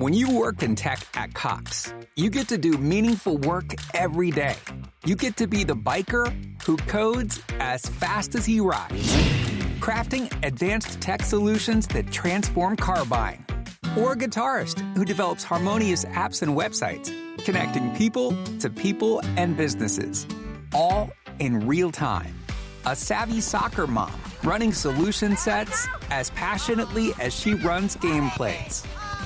When you work in tech at Cox, you get to do meaningful work every day. You get to be the biker who codes as fast as he rides, crafting advanced tech solutions that transform car buying. Or a guitarist who develops harmonious apps and websites, connecting people to people and businesses, all in real time. A savvy soccer mom running solution sets as passionately as she runs gameplays.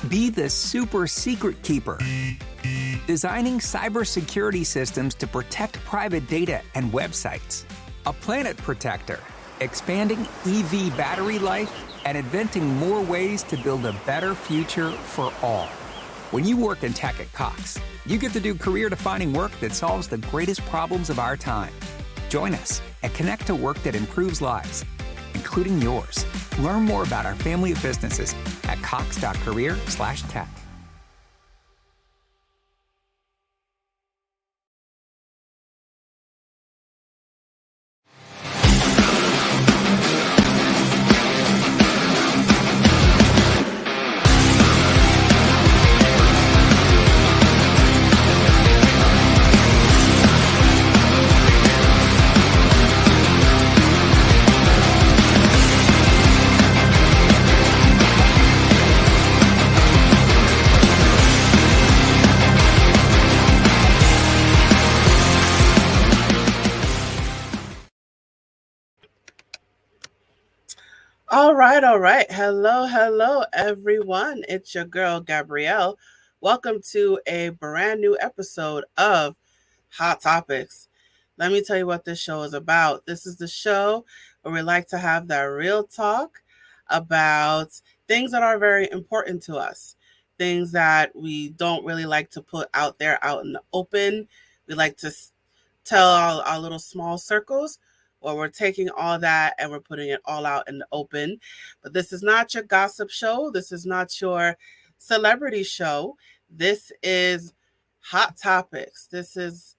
Be the super secret keeper, designing cybersecurity systems to protect private data and websites. A planet protector, expanding EV battery life and inventing more ways to build a better future for all. When you work in tech at Cox, you get to do career-defining work that solves the greatest problems of our time. Join us and connect to work that improves lives, including yours. Learn more about our family of businesses at cox.career/tech. All right. Hello, everyone. It's your girl, Gabrielle. Welcome to a brand new episode of Hot Topics. Let me tell you what this show is about. This is the show where we like to have that real talk about things that are very important to us, things that we don't really like to put out there out in the open. We like to tell our little small circles. Well, we're taking all that and we're putting it all out in the open. But this is not your gossip show. This is not your celebrity show. This is Hot Topics. This is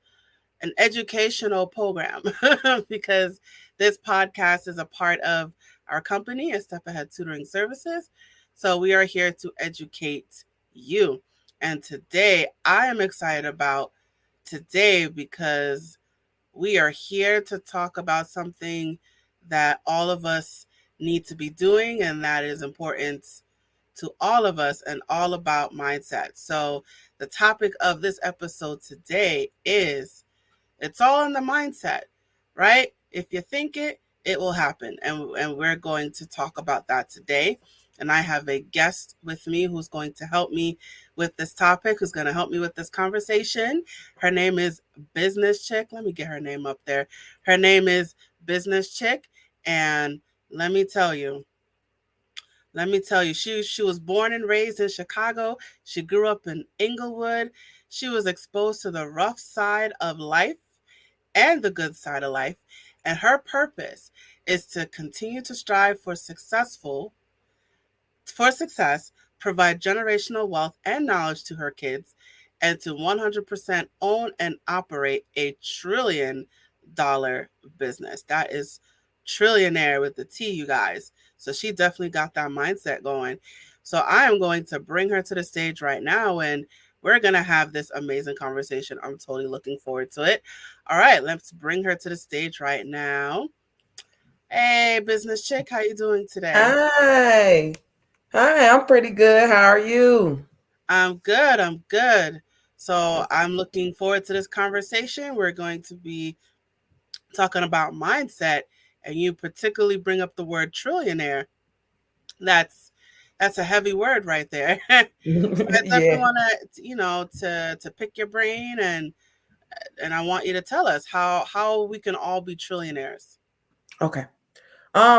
an educational program because this podcast is a part of our company, A Step Ahead Tutoring Services. So we are here to educate you. And today I am excited about today because we are here to talk about something that all of us need to be doing, and that is important to all of us and all about mindset. So the topic of this episode today is, it's all in the mindset, right? If you think it, it will happen. And we're going to talk about that today. And I have a guest with me who's going to help me with this topic, who's going to help me with this conversation. Her name is Biźñess Chīck. Let me get her name up there. Her name is Biźñess Chīck. And let me tell you, she was born and raised in Chicago. She grew up in Englewood. She was exposed to the rough side of life and the good side of life. And her purpose is to continue to strive for success, provide generational wealth and knowledge to her kids, and to 100% own and operate a $1 trillion business. That is trillionaire with the T, you guys. So she definitely got that mindset going. So I am going to bring her to the stage right now, and we're going to have this amazing conversation. I'm totally looking forward to it. All right, let's bring her to the stage right now. Hey, Biźñess Chīck, how you doing today? Hi, I'm pretty good. How are you? I'm good. So I'm looking forward to this conversation. We're going to be talking about mindset, and you particularly bring up the word trillionaire. That's a heavy word right there. I definitely want to pick your brain, and I want you to tell us how we can all be trillionaires. Okay.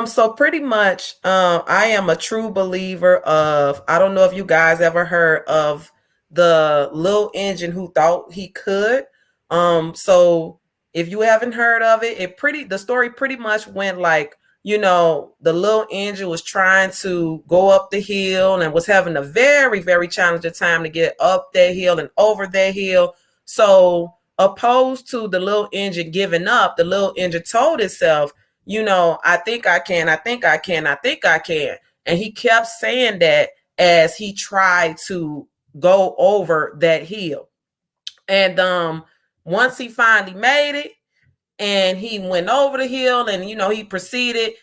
So pretty much, I am a true believer of, I don't know if you guys ever heard of the little engine who thought he could. So if you haven't heard of it, the story pretty much went like, the little engine was trying to go up the hill and was having a very, very challenging time to get up that hill and over that hill. So opposed to the little engine giving up, the little engine told itself, I think I can. And he kept saying that as he tried to go over that hill. And once he finally made it and he went over the hill and, he proceeded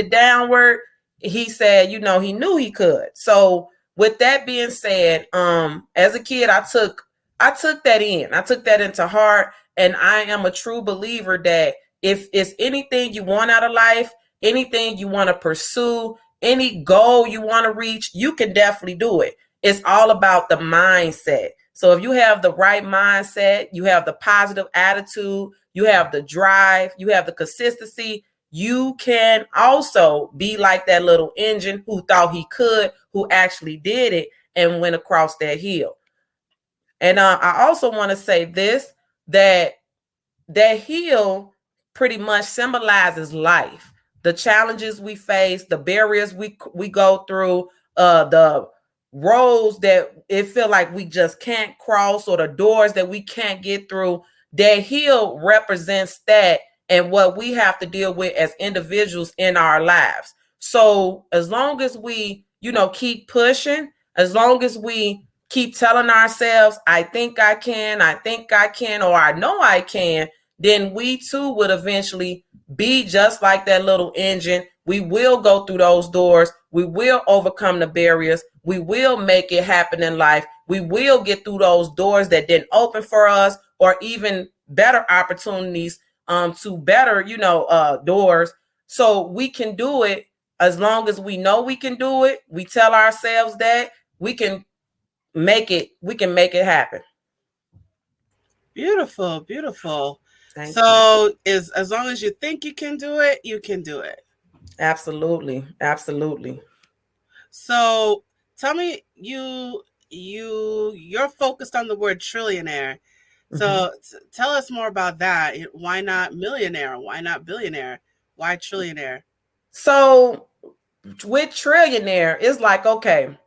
downward, he said, he knew he could. So with that being said, as a kid, I took that in. I took that into heart. And I am a true believer that if it's anything you want out of life, anything you want to pursue, any goal you want to reach, you can definitely do it. It's all about the mindset. So if you have the right mindset, you have the positive attitude, you have the drive, you have the consistency, you can also be like that little engine who thought he could, who actually did it and went across that hill. And I also want to say this, that hill pretty much symbolizes life, the challenges we face, the barriers we go through, the roads that it feel like we just can't cross, or the doors that we can't get through. That hill represents that and what we have to deal with as individuals in our lives. So as long as we, keep pushing, as long as we keep telling ourselves, I think I can, or I know I can, then we too would eventually be just like that little engine. We will go through those doors. We will overcome the barriers. We will make it happen in life. We will get through those doors that didn't open for us, or even better opportunities to better, doors. So we can do it as long as we know we can do it. We tell ourselves that we can make it happen. Beautiful, beautiful. Thank you. As long as you think you can do it, you can do it. Absolutely. So tell me, you're focused on the word trillionaire. So tell us more about that. Why not millionaire? Why not billionaire? Why trillionaire? So with trillionaire, it's like, okay,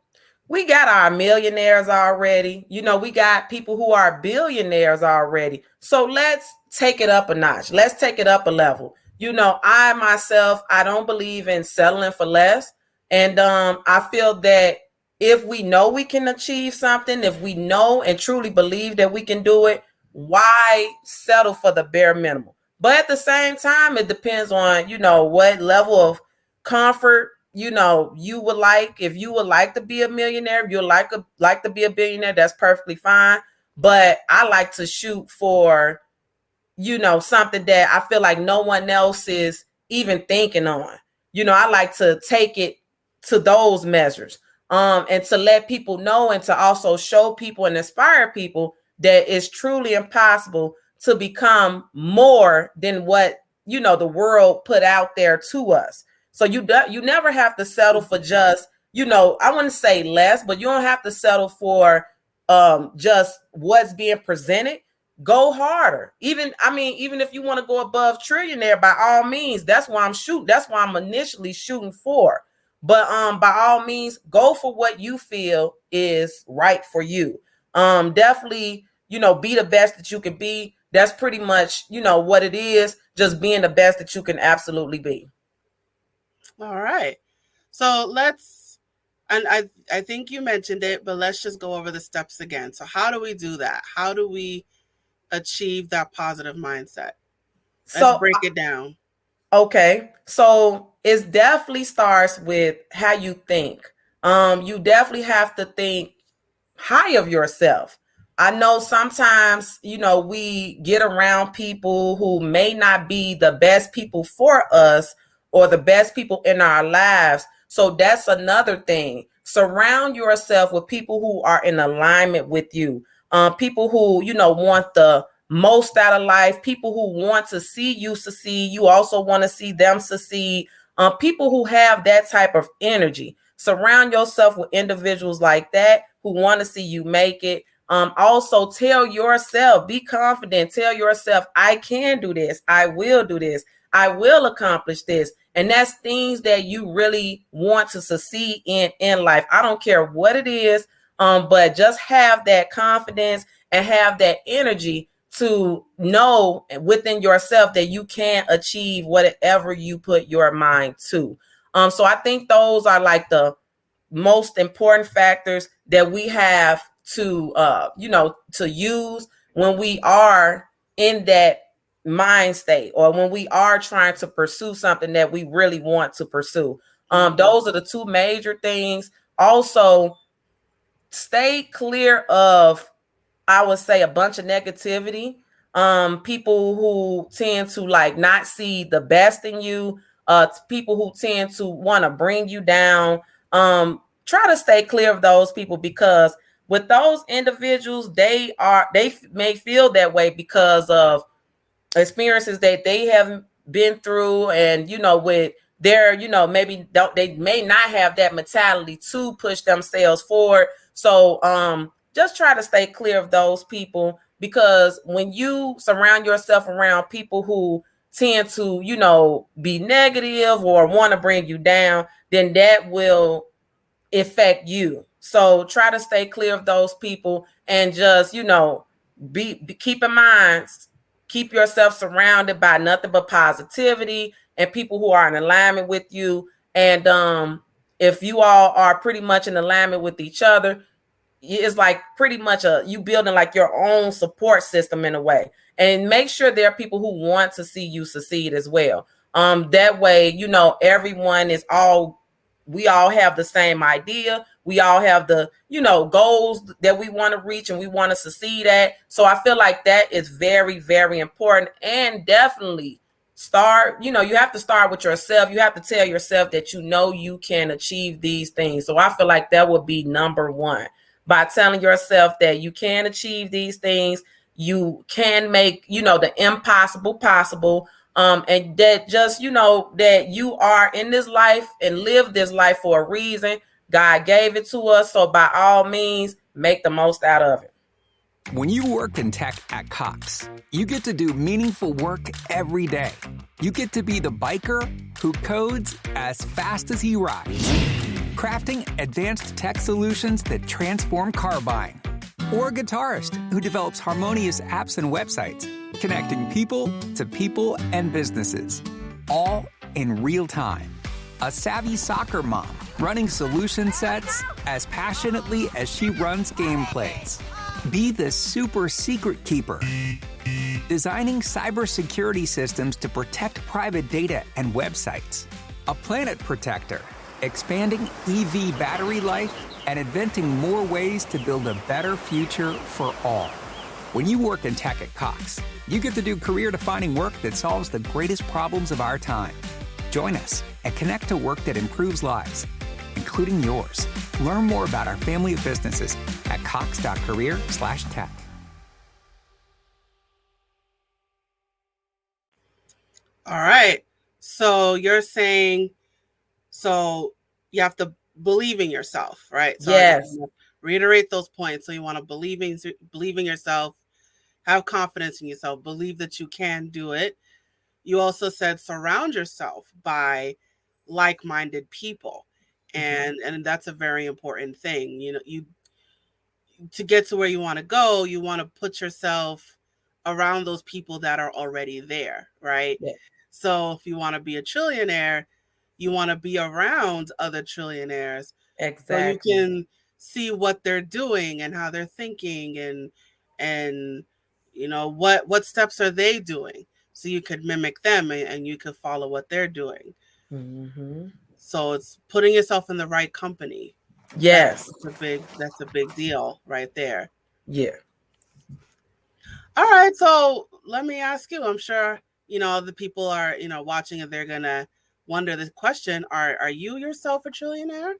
we got our millionaires already. We got people who are billionaires already. So let's take it up a notch. Let's take it up a level. I myself, I don't believe in settling for less. And I feel that if we know we can achieve something, if we know and truly believe that we can do it, why settle for the bare minimum? But at the same time, it depends on, what level of comfort, you would like. If you would like to be a millionaire, if you like to be a billionaire, that's perfectly fine. But I like to shoot for, something that I feel like no one else is even thinking on. I like to take it to those measures, and to let people know, and to also show people and inspire people that it's truly impossible to become more than what, the world put out there to us. So you never have to settle for just, I wouldn't say less, but you don't have to settle for just what's being presented. Go harder. Even if you want to go above trillionaire, by all means, that's why I'm shooting. That's why I'm initially shooting for. But by all means, go for what you feel is right for you. Definitely, be the best that you can be. That's pretty much, what it is. Just being the best that you can absolutely be. All right. So and I think you mentioned it, but let's just go over the steps again. So how do we do that? How do we achieve that positive mindset? Let's break it down. Okay. So it definitely starts with how you think. You definitely have to think high of yourself. I know sometimes, we get around people who may not be the best people for us or the best people in our lives. So that's another thing. Surround yourself with people who are in alignment with you. People who, want the most out of life, people who want to see you succeed. You also want to see them succeed. People who have that type of energy. Surround yourself with individuals like that who want to see you make it. Also tell yourself, be confident, tell yourself, I can do this. I will do this. I will accomplish this. And that's things that you really want to succeed in life. I don't care what it is, but just have that confidence and have that energy to know within yourself that you can achieve whatever you put your mind to. So I think those are like the most important factors. that we have to, to use when we are in that mind state, or when we are trying to pursue something that we really want to pursue. Those are the two major things. Also, stay clear of, I would say, a bunch of negativity. People who tend to like not see the best in you, people who tend to want to bring you down. Try to stay clear of those people, because with those individuals, they may feel that way because of experiences that they have been through, and with their, maybe they may not have that mentality to push themselves forward. So just try to stay clear of those people, because when you surround yourself around people who tend to, be negative or want to bring you down, then that will affect you. So try to stay clear of those people, and just, keep in mind, keep yourself surrounded by nothing but positivity and people who are in alignment with you. And if you all are pretty much in alignment with each other, it's like pretty much you building like your own support system in a way. And make sure there are people who want to see you succeed as well. That way, everyone is we all have the same idea. We all have the, goals that we want to reach and we want to succeed at. So I feel like that is very, very important. And definitely start, you have to start with yourself. You have to tell yourself that you can achieve these things. So I feel like that would be number one. By telling yourself that you can achieve these things, you can make, the impossible possible. And that just, that you are in this life and live this life for a reason. God gave it to us. So by all means, make the most out of it. When you work in tech at Cox, you get to do meaningful work every day. You get to be the biker who codes as fast as he rides, crafting advanced tech solutions that transform car buying, or a guitarist who develops harmonious apps and websites, connecting people to people and businesses, all in real time. A savvy soccer mom running solution sets as passionately as she runs gameplays. Be the super secret keeper, designing cybersecurity systems to protect private data and websites. A planet protector, expanding EV battery life and inventing more ways to build a better future for all. When you work in tech at Cox, you get to do career-defining work that solves the greatest problems of our time. Join us and connect to work that improves lives, including yours. Learn more about our family of businesses at cox.career/tech. All right. So you're saying, so you have to believe in yourself, right? So Yes. Reiterate those points. So you want to believe in yourself, have confidence in yourself, believe that you can do it. You also said surround yourself by like-minded people. And that's a very important thing. You to get to where you want to go, you want to put yourself around those people that are already there, right? Yeah. So if you want to be a trillionaire, you want to be around other trillionaires. Exactly. So you can see what they're doing and how they're thinking, and what steps are they doing, so you could mimic them and you could follow what they're doing. So it's putting yourself in the right company. Yes. That's a big deal right there. Yeah. All right, so let me ask you, I'm sure the people are watching, and they're gonna wonder this question. Are you yourself a trillionaire?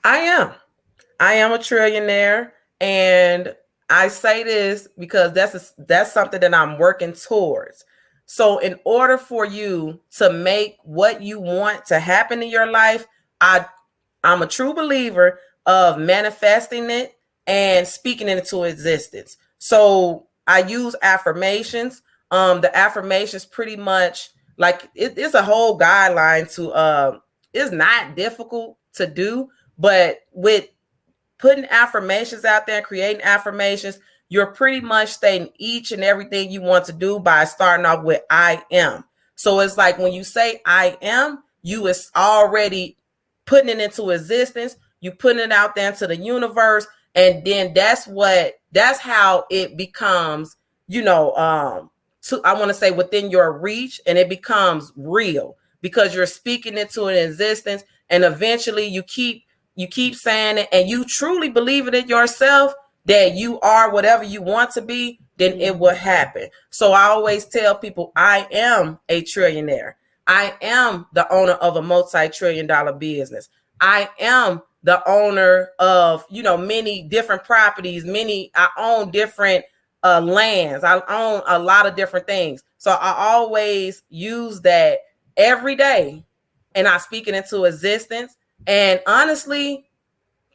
I am a trillionaire, and I say this because that's something that I'm working towards. So in order for you to make what you want to happen in your life, I'm a true believer of manifesting it and speaking it into existence. So I use affirmations. The affirmations pretty much like it's a whole guideline to it's not difficult to do, but with putting affirmations out there and creating affirmations, you're pretty much stating each and everything you want to do by starting off with I am. So it's like when you say I am, you is already putting it into existence. you putting it out there into the universe, and then that's how it becomes, I want to say within your reach, and it becomes real because you're speaking into an existence, and eventually you keep saying it, and you truly believe it in yourself that you are whatever you want to be, then it will happen. So I always tell people, I am a trillionaire. I am the owner of a multi-trillion-dollar business. I am the owner of, many different properties. I own different lands. I own a lot of different things. So I always use that every day, and I speak it into existence. And honestly,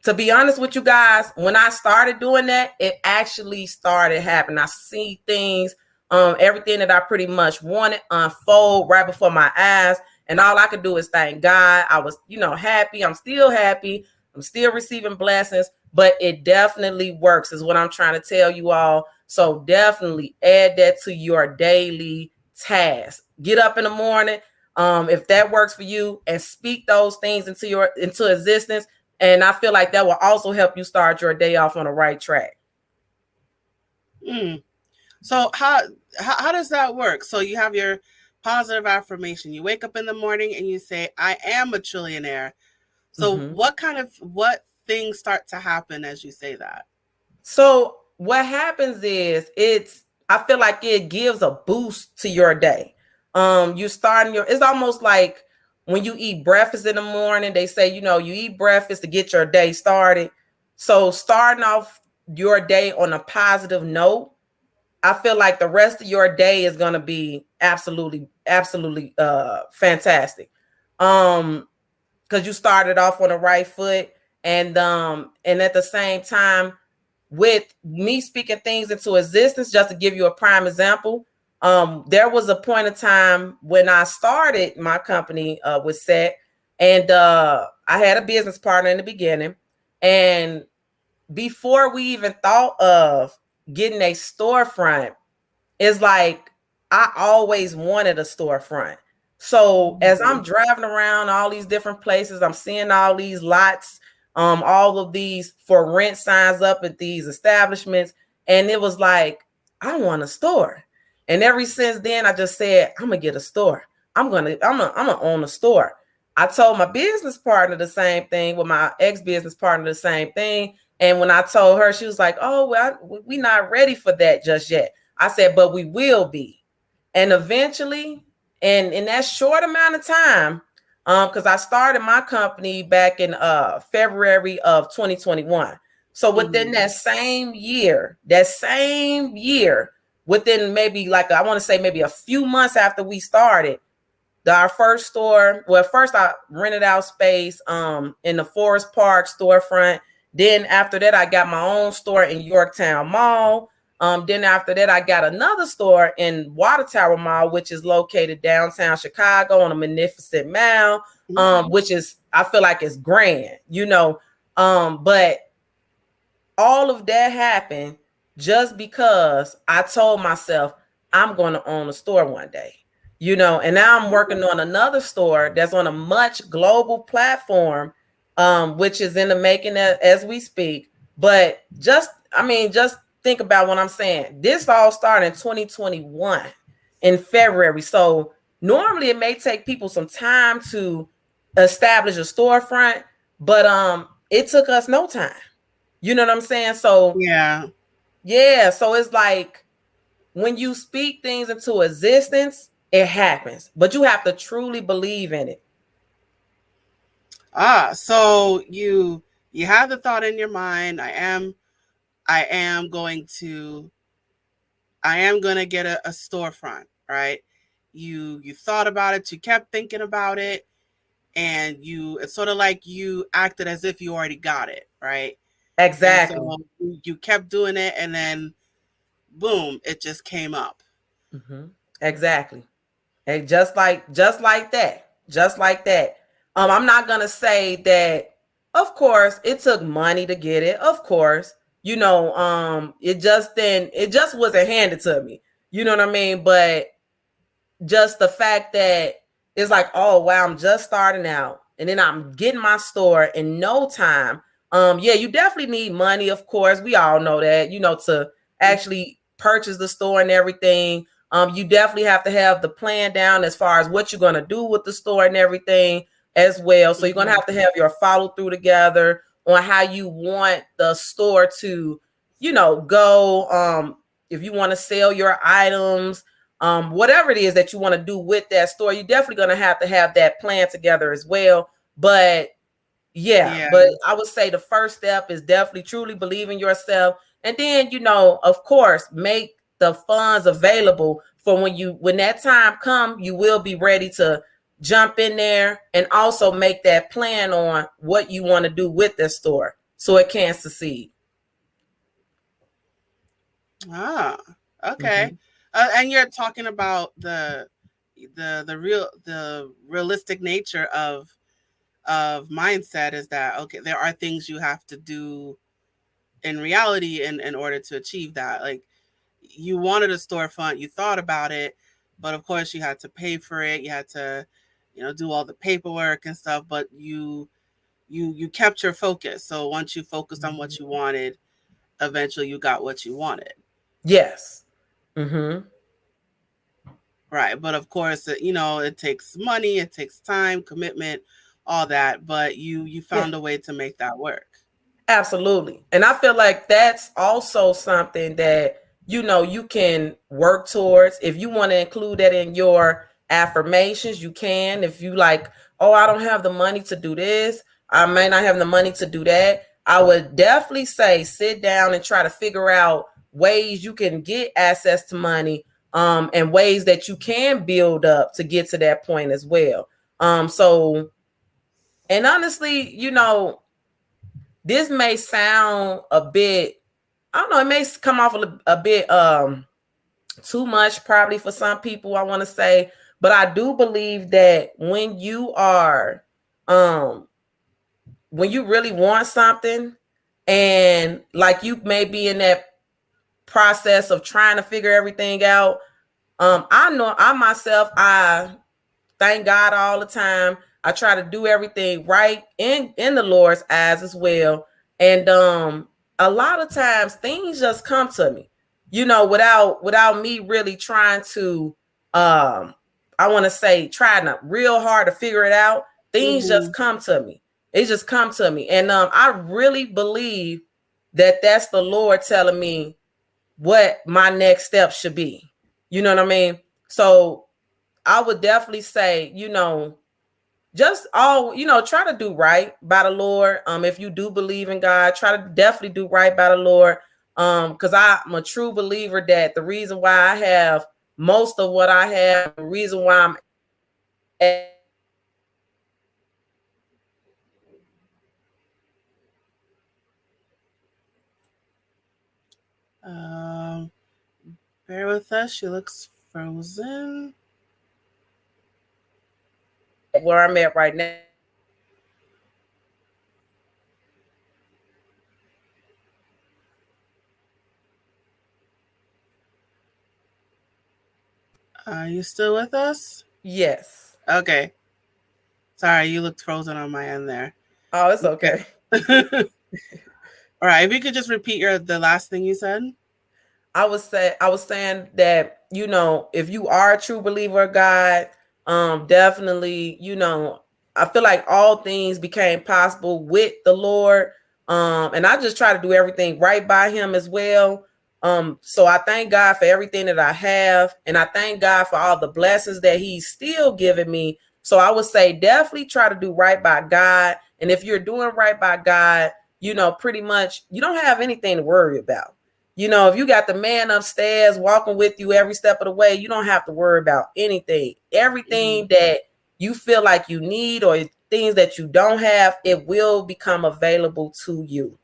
to be honest with you guys, when I started doing that, it actually started happening. I see things, everything that I pretty much wanted unfold right before my eyes. And all I could do is thank God. I was, happy. I'm still happy. I'm still receiving blessings, but it definitely works is what I'm trying to tell you all. So definitely add that to your daily task. Get up in the morning, if that works for you, and speak those things into existence. And I feel like that will also help you start your day off on the right track. So how does that work? So you have your positive affirmation. You wake up in the morning and you say, I am a trillionaire. So what things start to happen as you say that? So what happens is I feel like it gives a boost to your day. It's almost like when you eat breakfast in the morning, they say, you eat breakfast to get your day started. So starting off your day on a positive note, I feel like the rest of your day is going to be absolutely, absolutely fantastic. Because you started off on the right foot, and at the same time, with me speaking things into existence, just to give you a prime example, there was a point in time when I started my company with Set, and I had a business partner in the beginning, and before we even thought of getting a storefront, it's like I always wanted a storefront. So as I'm driving around all these different places, I'm seeing all these lots, all of these for rent signs up at these establishments, and it was like, I want a store. And ever since then, I just said, I'm gonna get a store. I'm gonna own a store. I told my business partner the same thing, with my ex-business partner the same thing. And when I told her, she was like, oh, well, we're not ready for that just yet. I said, but we will be. And eventually, and in that short amount of time, because I started my company back in February of 2021. So within that same year, within maybe I want to say maybe a few months after we started, our first store, well, first I rented out space in the Forest Park storefront. Then after that, I got my own store in Yorktown Mall. Then after that, I got another store in Water Tower Mall, which is located downtown Chicago on a magnificent mall, which is, I feel like it's grand, but all of that happened just because I told myself I'm going to own a store one day, and now I'm working on another store that's on a much global platform, which is in the making as we speak. But just think about what I'm saying. This all started in 2021 in February. So normally it may take people some time to establish a storefront, but it took us no time. You know what I'm saying? So yeah. So it's like when you speak things into existence, it happens, but you have to truly believe in it. So you have the thought in your mind, I am going to get a storefront, right? You thought about it, you kept thinking about it, and it's sort of like you acted as if you already got it, right? Exactly. And so you kept doing it, and then boom, it just came up. Exactly. And just like that. I'm not gonna say that, of course, it took money to get it. Of course, it just wasn't handed to me. You know what I mean? But just the fact that it's like, oh wow, I'm just starting out. and then I'm getting my store in no time. Yeah, you definitely need money, of course. We all know that, to actually purchase the store and everything. You definitely have to have the plan down as far as what you're going to do with the store and everything as well. So you're going to have your follow through together on how you want the store to, go. If you want to sell your items, whatever it is that you want to do with that store, you're definitely going to have that plan together as well. But but I would say the first step is definitely truly believe in yourself. And then, of course, make the funds available for when that time comes, you will be ready to jump in there and also make that plan on what you want to do with the store so it can succeed. Ah, okay. And you're talking about the realistic nature of mindset is that, okay, there are things you have to do in reality in order to achieve that. Like, you wanted a storefront, you thought about it, but of course you had to pay for it. You had to, do all the paperwork and stuff, but you kept your focus. So once you focused on what you wanted, eventually you got what you wanted. Yes. Right. But of course, it takes money, it takes time, commitment, all that. But you found a way to make that work. Absolutely. And I feel like that's also something that, you can work towards. If you want to include that in your affirmations, you can. If you like, oh, I don't have the money to do this, I may not have the money to do that, I would definitely say sit down and try to figure out ways you can get access to money, and ways that you can build up to get to that point as well. So, and honestly, this may sound a bit, I don't know, it may come off a bit too much probably for some people, I want to say, but I do believe that when you are when you really want something, and like you may be in that process of trying to figure everything out, I know I myself, I thank God all the time. I try to do everything right in the Lord's eyes as well. And a lot of times things just come to me, without me really trying to I want to say trying to real hard to figure it out. Things just come to me. It just come to me. And I really believe that that's the Lord telling me what my next step should be. You know what I mean? So I would definitely say, just try to do right by the Lord. If you do believe in God, try to definitely do right by the Lord. Because I'm a true believer that the reason why I have most of what I have, the reason why I'm Bear with us. She looks frozen. where I'm at right now. Are you still with us? Yes. Okay. Sorry, you looked frozen on my end there. Oh, it's okay. All right. If you could just repeat the last thing you said. I was saying that, if you are a true believer of God, definitely, I feel like all things became possible with the Lord. And I just try to do everything right by him as well. So I thank God for everything that I have, and I thank God for all the blessings that he's still giving me. So I would say definitely try to do right by God. And if you're doing right by God, pretty much you don't have anything to worry about. If you got the man upstairs walking with you every step of the way, you don't have to worry about anything. Everything that you feel like you need or things that you don't have, it will become available to you.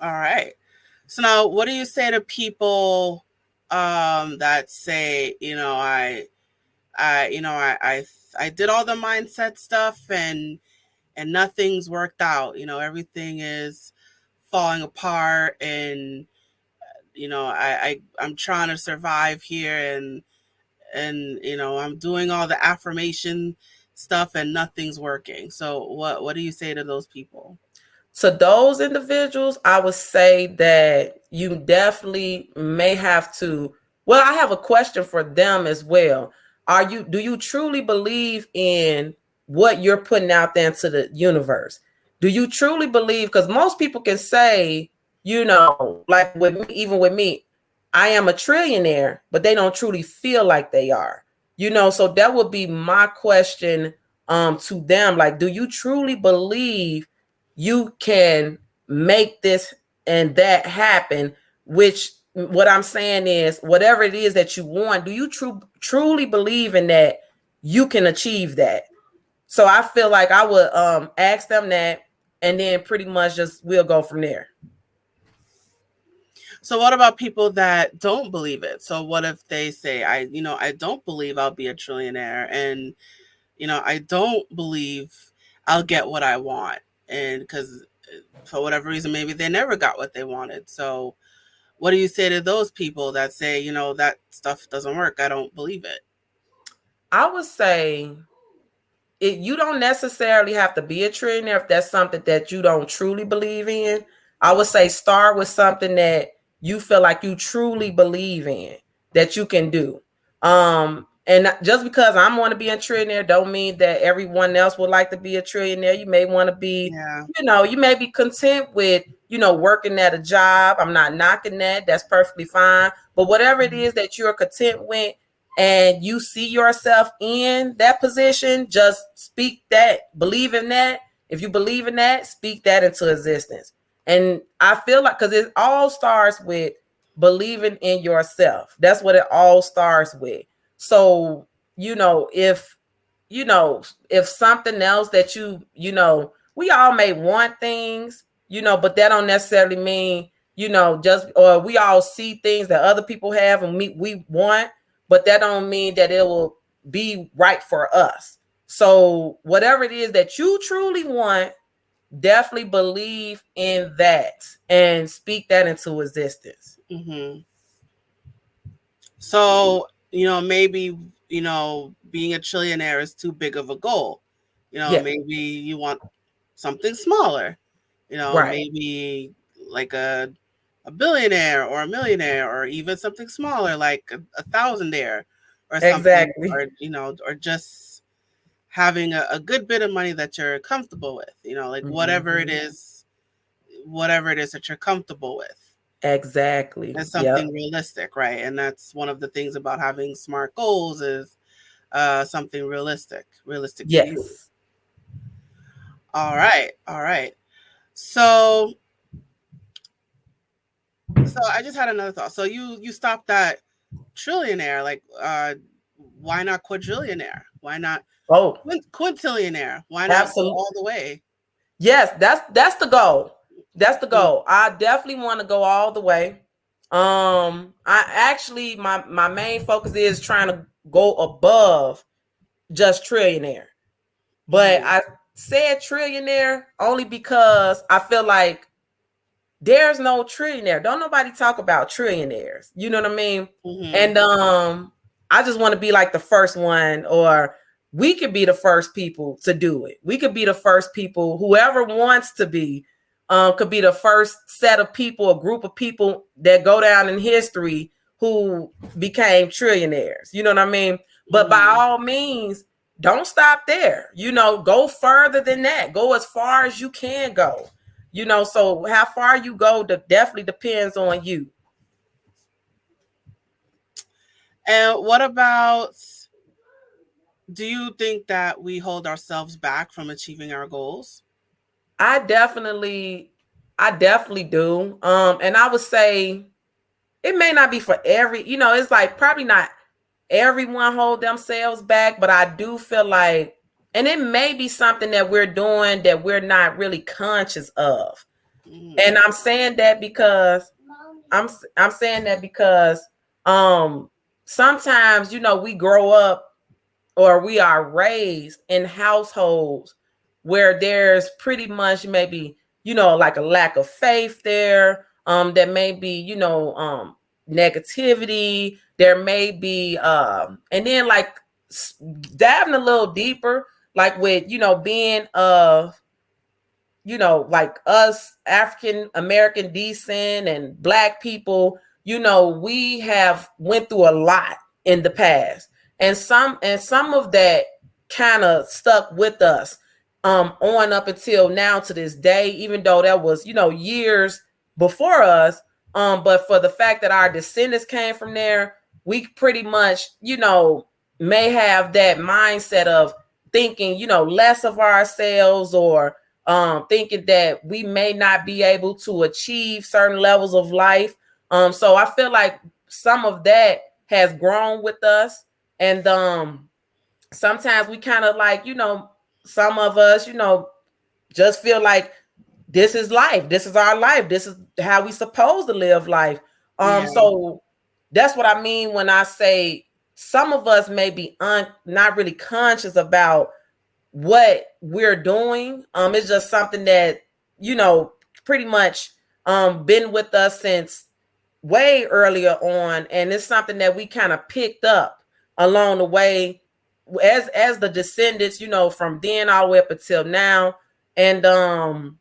All right. So now, what do you say to people that say, I did all the mindset stuff and nothing's worked out. Everything is falling apart, and I'm trying to survive here, and I'm doing all the affirmation stuff and nothing's working. So what do you say to those people? To those individuals, I would say that you definitely may have to. Well, I have a question for them as well. Do you truly believe in what you're putting out there into the universe? Do you truly believe? Because most people can say, like with me, even with me, I am a trillionaire, but they don't truly feel like they are. So that would be my question to them. Like, do you truly believe you can make this and that happen? Which what I'm saying is, whatever it is that you want, do you truly believe in that you can achieve that? So I feel like I would ask them that, and then pretty much just we'll go from there. So what about people that don't believe it? So what if they say, I don't believe I'll be a trillionaire, and I don't believe I'll get what I want, and because for whatever reason maybe they never got what they wanted. So what do you say to those people that say, that stuff doesn't work, I don't believe it? I would say you don't necessarily have to be a trillionaire if that's something that you don't truly believe in. I would say start with something that you feel like you truly believe in, that you can do. And just because I want to be a trillionaire don't mean that everyone else would like to be a trillionaire. You may want to be, you may be content with, working at a job. I'm not knocking that. That's perfectly fine. But whatever it is that you're content with, and you see yourself in that position, just speak that, believe in that. If you believe in that, speak that into existence. And I feel like, because it all starts with believing in yourself. That's what it all starts with. So, if something else that we all may want things, but that don't necessarily mean, or we all see things that other people have and we want, but that don't mean that it will be right for us. So whatever it is that you truly want, definitely believe in that and speak that into existence. Mm-hmm. So, maybe, being a trillionaire is too big of a goal. Maybe you want something smaller, right. Maybe like a billionaire or a millionaire, or even something smaller like a thousandaire or something. Exactly. Or, or just having a good bit of money that you're comfortable with, like whatever it is that you're comfortable with. Exactly. It's something realistic, right? And that's one of the things about having SMART goals is something realistic to you. All right. So I just had another thought. So you stopped at trillionaire, like why not quadrillionaire? Why not quintillionaire? Why not go all the way? Yes, that's the goal. That's the goal. I definitely want to go all the way. I actually my main focus is trying to go above just trillionaire. But I said trillionaire only because I feel like there's no trillionaire. Don't nobody talk about trillionaires. You know what I mean? Mm-hmm. And I just want to be like the first one, or we could be the first people to do it. We could be the first people, whoever wants to be, could be the first set of people, a group of people that go down in history who became trillionaires. You know what I mean? But by all means, don't stop there. Go further than that. Go as far as you can go. So how far you go definitely depends on you. And what about, do you think that we hold ourselves back from achieving our goals? I definitely do. And I would say it may not be for every, it's like probably not everyone hold themselves back, but I do feel like, and it may be something that we're doing that we're not really conscious of. And I'm saying that because sometimes, we grow up or we are raised in households where there's pretty much maybe, like a lack of faith there. There may be, negativity. There may be, and then like diving a little deeper, like with, being like us African American descent and Black people, we have went through a lot in the past, and some of that kind of stuck with us on up until now to this day, even though that was years before us. But for the fact that our descendants came from there, we pretty much may have that mindset of thinking less of ourselves, or thinking that we may not be able to achieve certain levels of life. So I feel like some of that has grown with us. And sometimes we kind of like, some of us, just feel like this is life. This is our life. This is how we supposed to live life. So that's what I mean when I say some of us may be not really conscious about what we're doing. It's just something that pretty much been with us since way earlier on, and it's something that we kind of picked up along the way as the descendants, from then all the way up until now. And so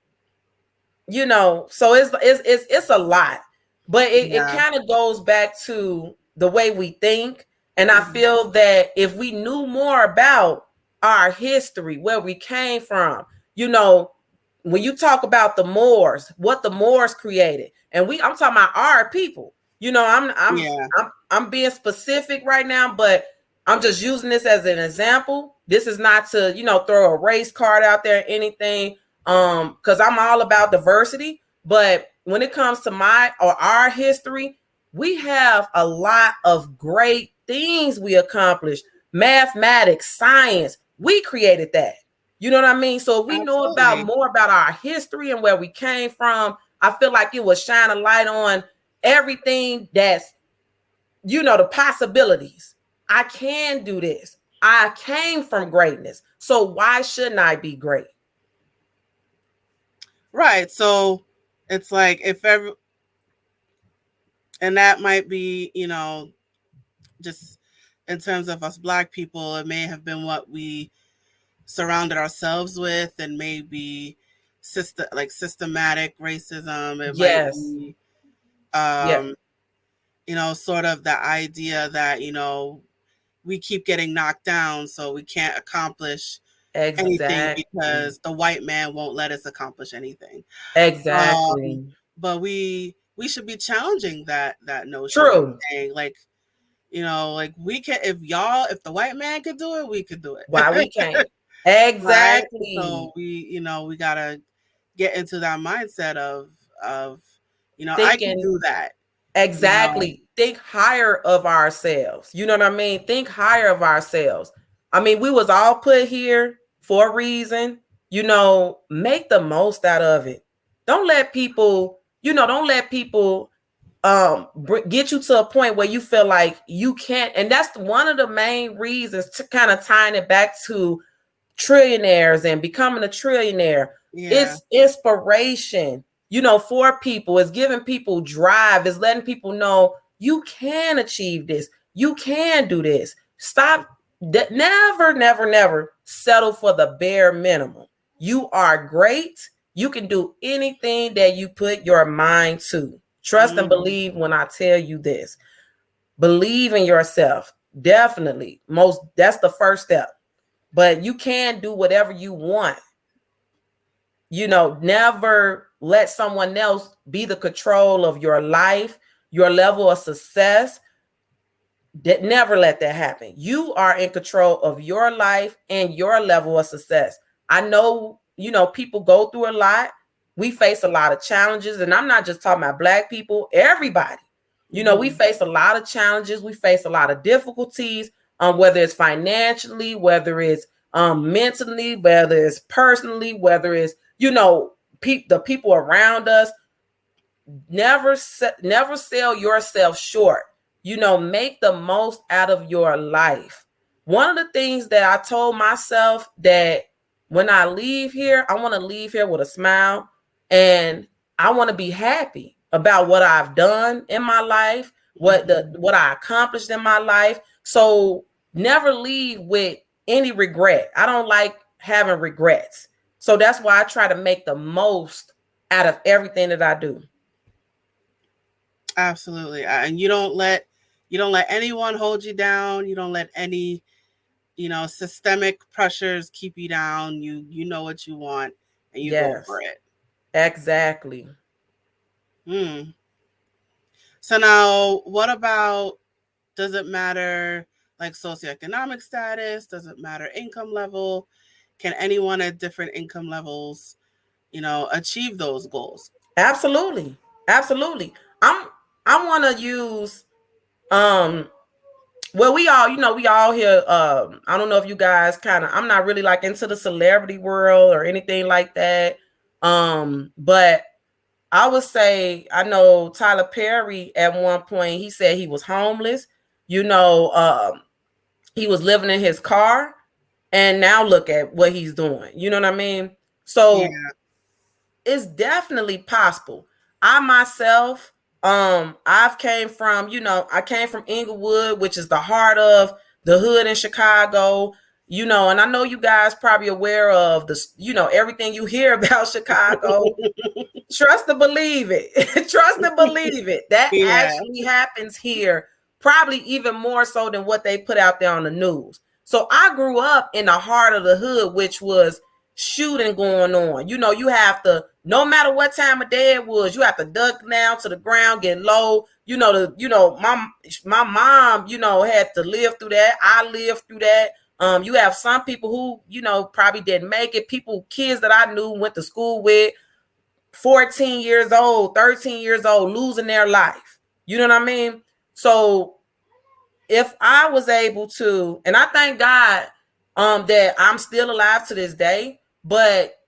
it's a lot, but it kind of goes back to the way we think. And I feel that if we knew more about our history, where we came from, when you talk about the Moors, what the Moors created, and I'm talking about our people. I'm being specific right now, but I'm just using this as an example. This is not to throw a race card out there or anything, because I'm all about diversity. But when it comes to our history, we have a lot of great things we accomplished. Mathematics, science, we created that. You know what I mean? So if we know more about our history and where we came from, I feel like it would shine a light on everything that's, the possibilities. I can do this. I came from greatness. So why shouldn't I be great? Right. So it's like and that might be, just in terms of us Black people, it may have been what we surrounded ourselves with, and maybe systematic racism. It might be, sort of the idea that, we keep getting knocked down, so we can't accomplish anything because the white man won't let us accomplish anything. Exactly. But we should be challenging that notion. True. Saying, like we can, if the white man could do it, we could do it. Why we can't? Exactly. Right? So we gotta get into that mindset of thinking, I can do that. Exactly. Think higher of ourselves. You know what I mean? Think higher of ourselves. I mean, we was all put here for a reason. Make the most out of it. Don't let people get you to a point where you feel like you can't. And that's one of the main reasons, to kind of tying it back to trillionaires and becoming a trillionaire. It's inspiration, for people. It's giving people drive. It's letting people know you can achieve this. You can do this. Stop. Never settle for the bare minimum. You are great. You can do anything that you put your mind to. Trust and believe when I tell you this. Believe in yourself. Definitely. That's the first step. But you can do whatever you want. Never let someone else be the control of your life, your level of success. Never let that happen. You are in control of your life and your level of success. I know, people go through a lot. We face a lot of challenges, and I'm not just talking about Black people, everybody. We face a lot of challenges. We face a lot of difficulties, whether it's financially, whether it's mentally, whether it's personally, whether it's, the people around us. Never sell yourself short. Make the most out of your life. One of the things that I told myself, that when I leave here, I want to leave here with a smile, and I want to be happy about what I've done in my life, what I accomplished in my life. So never leave with any regret. I don't like having regrets. So that's why I try to make the most out of everything that I do. Absolutely. And you don't let anyone hold you down. You don't let any, systemic pressures keep you down. You know what you want and you go for it. Exactly. So now what about, does it matter like socioeconomic status? Does it matter income level? Can anyone at different income levels, achieve those goals? Absolutely. Absolutely. I want to use well, we all here. I don't know if you guys I'm not really like into the celebrity world or anything like that. But I would say I know Tyler Perry at one point, he said he was homeless. He was living in his car, and now look at what he's doing. You know what I mean? So it's definitely possible. I myself, I came from Englewood, which is the heart of the hood in Chicago, and I know you guys probably aware of everything you hear about Chicago. Trust to believe it. Trust to believe it. That actually happens here, probably even more so than what they put out there on the news. So I grew up in the heart of the hood, which was shooting going on. You have to, no matter what time of day it was, you have to duck down to the ground, get low. My mom, had to live through that. I lived through that. You have some people who, probably didn't make it. Kids that I knew went to school with, 14 years old, 13 years old, losing their life. You know what I mean? So if I was able to, and I thank God that I'm still alive to this day, but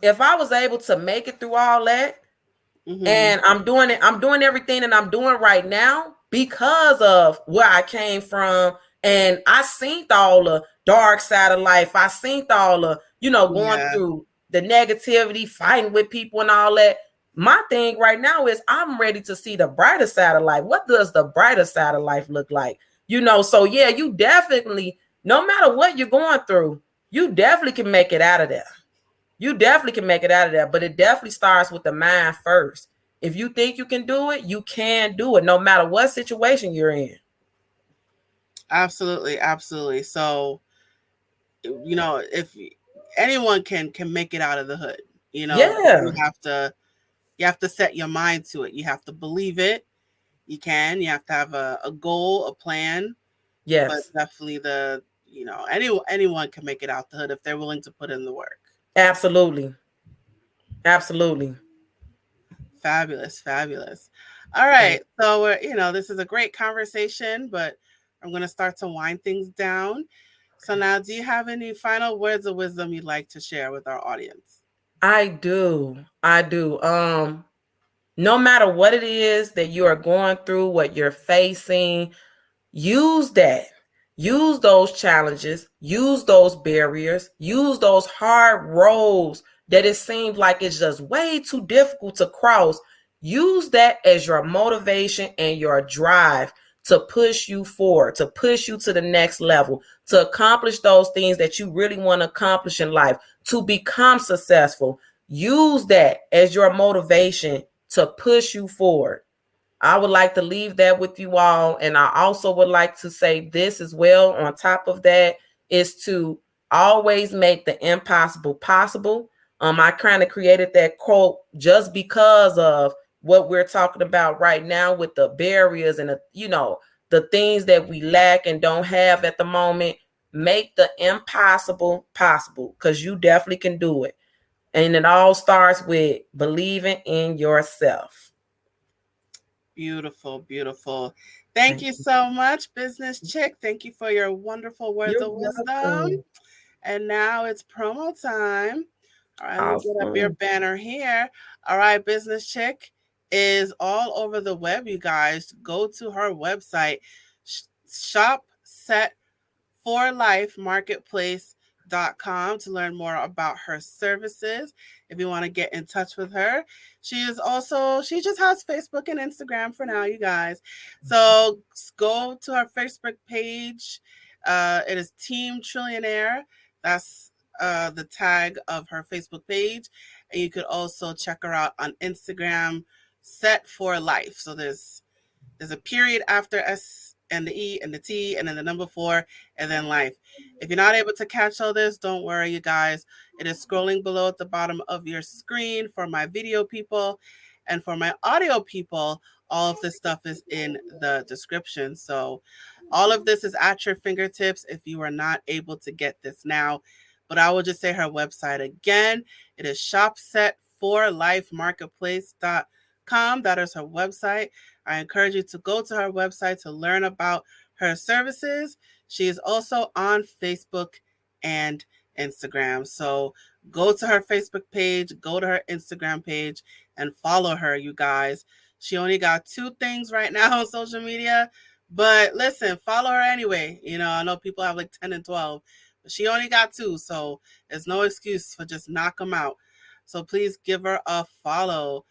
if I was able to make it through all that, and I'm doing everything that I'm doing right now because of where I came from, and I seen all the dark side of life. I seen all the, going through the negativity, fighting with people and all that. My thing right now is I'm ready to see the brighter side of life. What does the brighter side of life look like? So yeah, you definitely, no matter what you're going through, you definitely can make it out of there. You definitely can make it out of there, but it definitely starts with the mind first. If you think you can do it, you can do it, no matter what situation you're in. Absolutely, absolutely. So, if anyone can make it out of the hood, you have to set your mind to it. You have to believe it. You have to have a goal, a plan. Yes. But definitely anyone can make it out the hood if they're willing to put in the work. Absolutely. Absolutely. Fabulous, fabulous. All right. So we're, this is a great conversation, but I'm going to start to wind things down. So now, do you have any final words of wisdom you'd like to share with our audience? I do. No matter what it is that you are going through, what you're facing, use that. Use those challenges, use those barriers, use those hard roads that it seems like it's just way too difficult to cross. Use that as your motivation and your drive to push you forward, to push you to the next level, to accomplish those things that you really want to accomplish in life, to become successful. Use that as your motivation to push you forward. I would like to leave that with you all. And I also would like to say this as well. On top of that, is to always make the impossible possible. I kind of created that quote just because of what we're talking about right now with the barriers and the things that we lack and don't have at the moment. Make the impossible possible, because you definitely can do it. And it all starts with believing in yourself. Beautiful, beautiful. Thank you so much, Biźñess Chīck. Thank you for your wonderful words of wisdom. And now it's promo time. All right, let me get up your banner here. All right, Biźñess Chīck is all over the web, you guys. Go to her website, shopset4lifemarketplace.com, to learn more about her services. If you want to get in touch with her, she just has Facebook and Instagram for now, you guys. So go to her Facebook page, It is Team Trillionaire. That's the tag of her Facebook page. And you could also check her out on Instagram, Set for Life. So there's a period after S and the E and the T and then the number 4 and then life. If you're not able to catch all this, don't worry, you guys. It is scrolling below at the bottom of your screen for my video people. And for my audio people, all of this stuff is in the description. So all of this is at your fingertips if you are not able to get this now. But I will just say her website again. It is shopsetforlifemarketplace.com. That is her website. I encourage you to go to her website to learn about her services. She is also on Facebook and Instagram. So go to her Facebook page, go to her Instagram page, and follow her, you guys. She only got 2 things right now on social media, but listen, follow her anyway. You know, I know people have like 10 and 12, but she only got 2, so there's no excuse for just knock them out. So please give her a follow,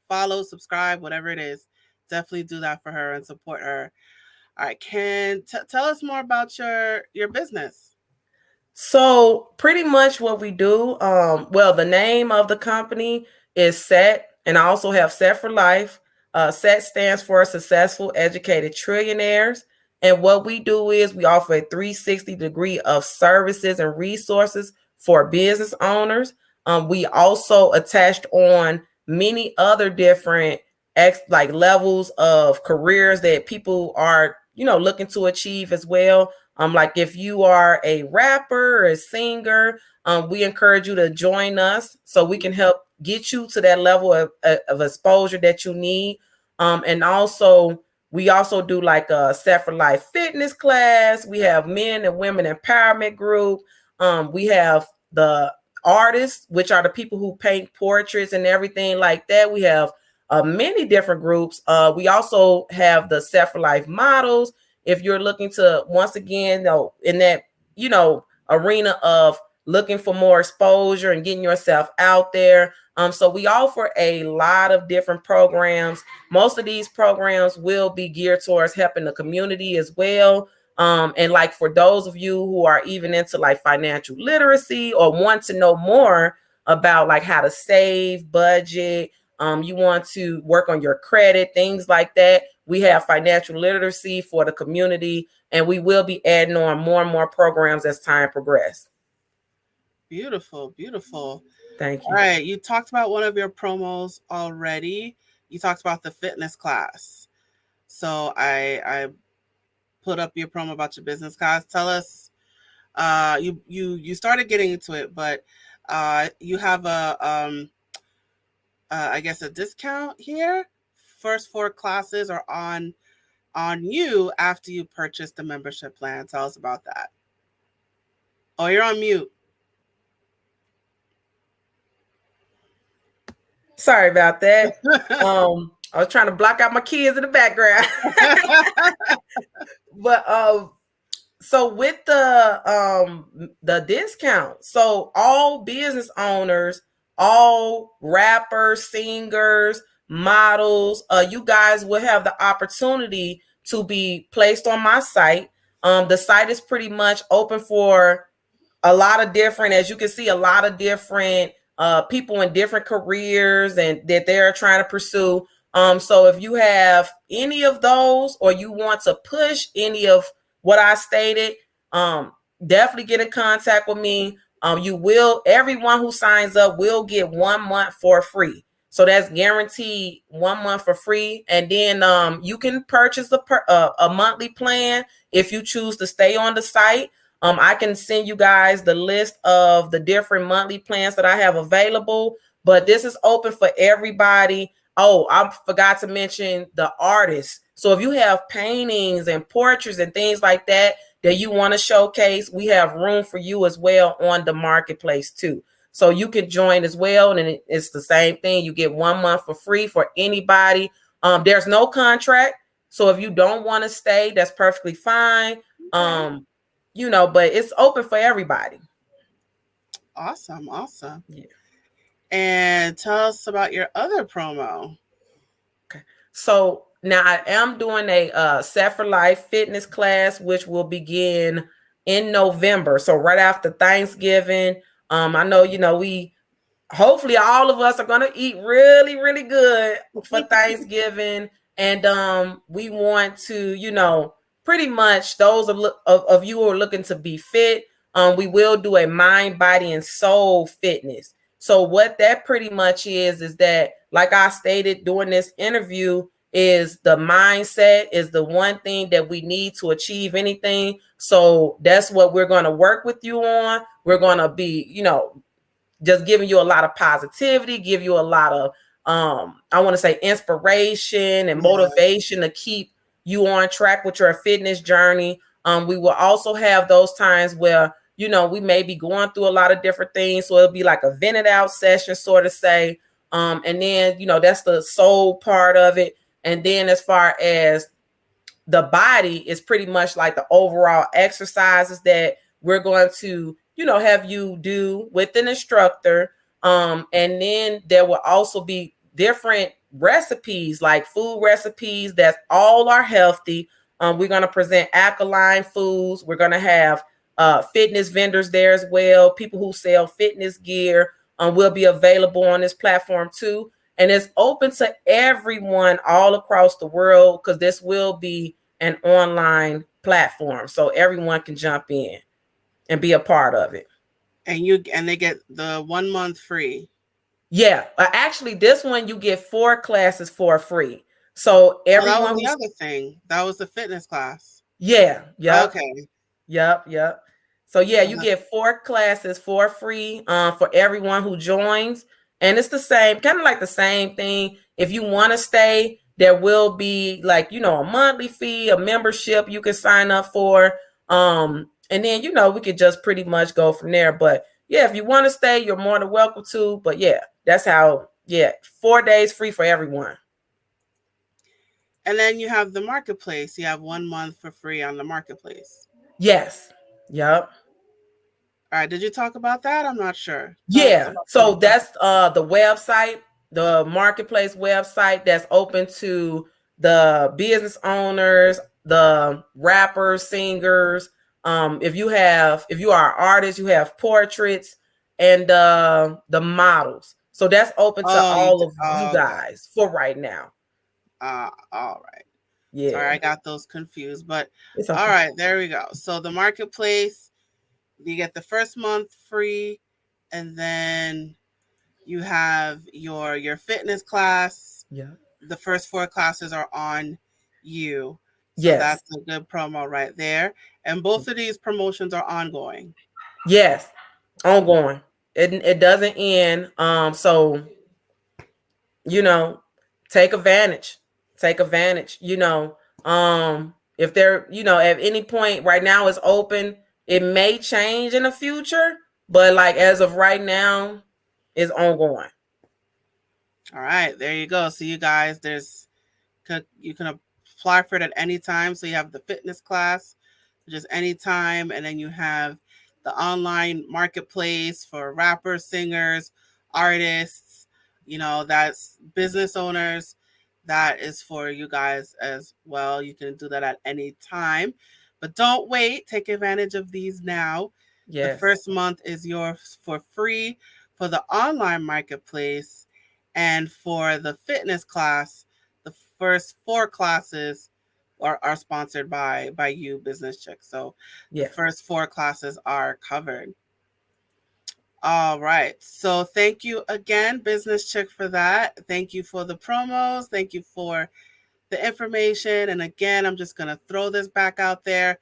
follow, subscribe, whatever it is. Definitely do that for her and support her. All right, tell us more about your business. So pretty much what we do, well, the name of the company is Set, and I also have Set for Life. Set stands for Successful Educated Trillionaires. And what we do is we offer a 360 degree of services and resources for business owners. We also attached on many other different levels of careers that people are, looking to achieve as well. Like if you are a rapper or a singer, we encourage you to join us so we can help get you to that level of exposure that you need. And also, we also do like a Set for Life fitness class. We have men and women empowerment group. We have the artists, which are the people who paint portraits and everything like that. We have many different groups. We also have the Set for Life models. If you're looking to, once again, in that, arena of looking for more exposure and getting yourself out there. So we offer a lot of different programs. Most of these programs will be geared towards helping the community as well. And like for those of you who are even into like financial literacy or want to know more about like how to save, budget, you want to work on your credit, things like that, we have financial literacy for the community, and we will be adding on more and more programs as time progresses. Beautiful, beautiful. Thank you. All right, you talked about one of your promos already. You talked about the fitness class. So I put up your promo about your business class. Tell us, you started getting into it, but you have I guess a discount here. First 4 classes are on you after you purchase the membership plan. Tell us about that. Oh, you're on mute. Sorry about that. I was trying to block out my kids in the background. But so with the discount, so all business owners, all rappers, singers, models, you guys will have the opportunity to be placed on my site. The site is pretty much open for a lot of different, as you can see, a lot of different people in different careers and that they're trying to pursue. So if you have any of those or you want to push any of what I stated, definitely get in contact with me. Everyone who signs up will get 1 month for free. So that's guaranteed 1 month for free. And then you can purchase a monthly plan if you choose to stay on the site. I can send you guys the list of the different monthly plans that I have available, but this is open for everybody. Oh, I forgot to mention the artists. So if you have paintings and portraits and things like that you want to showcase, we have room for you as well on the marketplace too. So you can join as well. And it's the same thing. You get 1 month for free for anybody. There's no contract. So if you don't want to stay, that's perfectly fine. But it's open for everybody. Awesome. Yeah. And tell us about your other promo. Okay. So now I am doing a Set for Life fitness class, which will begin in November. So right after Thanksgiving. I know, we hopefully all of us are going to eat really, really good for Thanksgiving. And we want to, pretty much those of you who are looking to be fit, we will do a mind, body, and soul fitness. So what that pretty much is that, like I stated during this interview, is the mindset is the one thing that we need to achieve anything. So that's what we're going to work with you on. We're going to be, just giving you a lot of positivity, give you a lot of, I want to say, inspiration and motivation to keep you on track with your fitness journey. We will also have those times where, we may be going through a lot of different things. So it'll be like a vented out session, sort of say. And then, that's the soul part of it. And then as far as the body is pretty much like the overall exercises that we're going to, have you do with an instructor. And then there will also be different recipes, like food recipes that all are healthy. We're going to present alkaline foods. We're going to have fitness vendors there as well. People who sell fitness gear will be available on this platform too. And it's open to everyone all across the world, because this will be an online platform. So everyone can jump in and be a part of it. And they get the 1 month free. Yeah. Actually, this one you get 4 classes for free. So everyone. That was the other thing. That was the fitness class. Yeah. Yep. Okay. Yep. So yeah, you get 4 classes for free for everyone who joins. And it's the same, kind of like the same thing. If you want to stay, there will be like, a monthly fee, a membership you can sign up for. And then, we could just pretty much go from there. But yeah, if you want to stay, you're more than welcome to. But yeah, that's how, 4 days free for everyone. And then you have the marketplace. You have 1 month for free on the marketplace. Yes. Yep. All right. Did you talk about that? I'm not sure. Yeah. So that's the website, the marketplace website that's open to the business owners, the rappers, singers. If you are an artist, you have portraits and the models. So that's open to all of you guys for right now. All right. Yeah. Sorry, I got those confused, but okay. All right, there we go. So the marketplace, you get the first month free, and then you have your fitness class. Yeah. The first 4 classes are on you. So yes. That's a good promo right there. And both of these promotions are ongoing. Yes. Ongoing. It doesn't end. So take advantage. If they're, at any point right now is open, it may change in the future, but like as of right now, it's ongoing. All right, there you go. So you guys, you can apply for it at any time. So you have the fitness class, just any time, and then you have the online marketplace for rappers, singers, artists, that's business owners. That is for you guys as well. You can do that at any time, but don't wait. Take advantage of these now. Yes. The first month is yours for free for the online marketplace, and for the fitness class, the first 4 classes are sponsored by you, Biźñess Chīck. So the first 4 classes are covered. All right. So thank you again, Biźñess Chīck, for that. Thank you for the promos. Thank you for the information. And again, I'm just going to throw this back out there.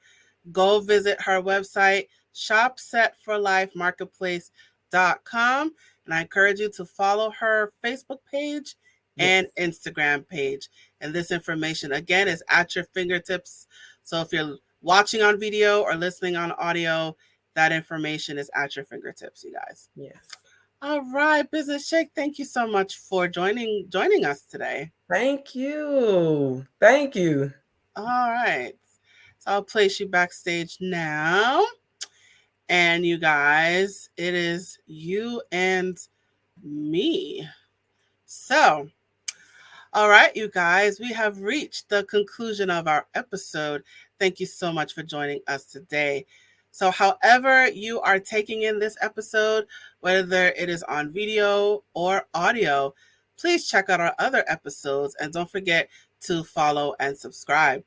Go visit her website, shopsetforlifemarketplace.com. And I encourage you to follow her Facebook page and Instagram page. And this information, again, is at your fingertips. So if you're watching on video or listening on audio, that information is at your fingertips, you guys. Yes. All right, Biźñess Chīck, thank you so much for joining us today. Thank you. All right. So I'll place you backstage now. And you guys, it is you and me. So, All right, you guys, we have reached the conclusion of our episode. Thank you so much for joining us today. So however you are taking in this episode, whether it is on video or audio, please check out our other episodes and don't forget to follow and subscribe.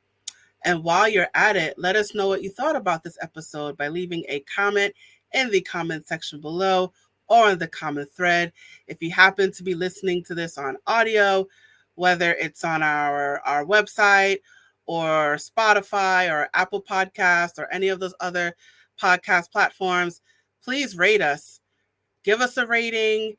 And while you're at it, let us know what you thought about this episode by leaving a comment in the comment section below or on the comment thread. If you happen to be listening to this on audio, whether it's on our website or Spotify or Apple Podcasts or any of those other podcast platforms, please rate us. Give us a rating.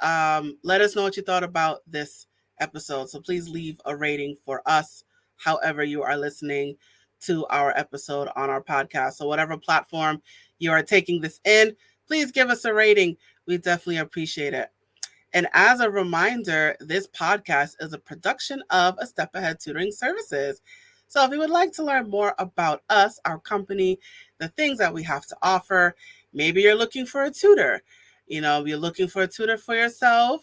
Let us know what you thought about this episode. So please leave a rating for us, however you are listening to our episode on our podcast. So whatever platform you are taking this in, please give us a rating. We definitely appreciate it. And as a reminder, this podcast is a production of A Step Ahead Tutoring Services. So if you would like to learn more about us, our company, the things that we have to offer, maybe you're looking for a tutor. You're looking for a tutor for yourself,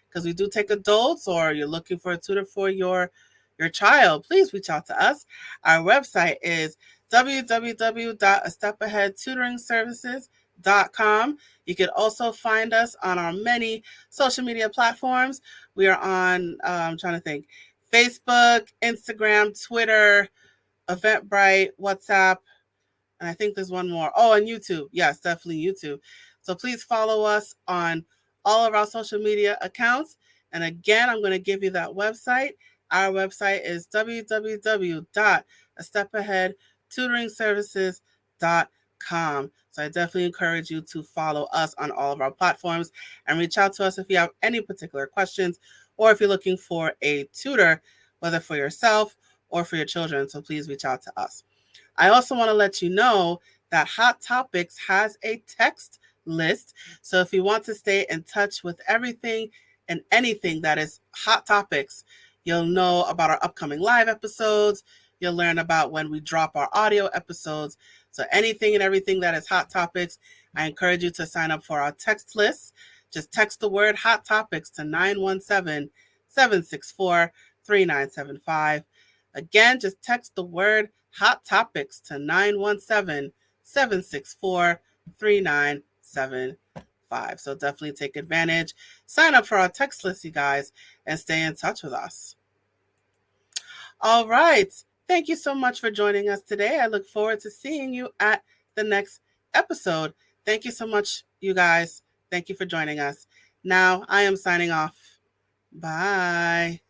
because we do take adults, or you're looking for a tutor for your child, please reach out to us. Our website is www.astepaheadtutoringservices.com. You can also find us on our many social media platforms. We are on, Facebook, Instagram, Twitter, Eventbrite, WhatsApp, and I think there's one more. Oh, and YouTube. Yes, definitely YouTube. So please follow us on all of our social media accounts. And again, I'm going to give you that website. Our website is www.astepaheadtutoringservices.com. So I definitely encourage you to follow us on all of our platforms and reach out to us if you have any particular questions or if you're looking for a tutor, whether for yourself or for your children. So please reach out to us. I also want to let you know that Hot Topics has a text list. So if you want to stay in touch with everything and anything that is Hot Topics, you'll know about our upcoming live episodes. You'll learn about when we drop our audio episodes. So anything and everything that is Hot Topics, I encourage you to sign up for our text list. Just text the word Hot Topics to 917-764-3975. Again, just text the word Hot Topics to 917-764-3975. So definitely take advantage. Sign up for our text list, you guys, and stay in touch with us. All right. Thank you so much for joining us today. I look forward to seeing you at the next episode. Thank you so much, you guys. Thank you for joining us. Now I am signing off. Bye.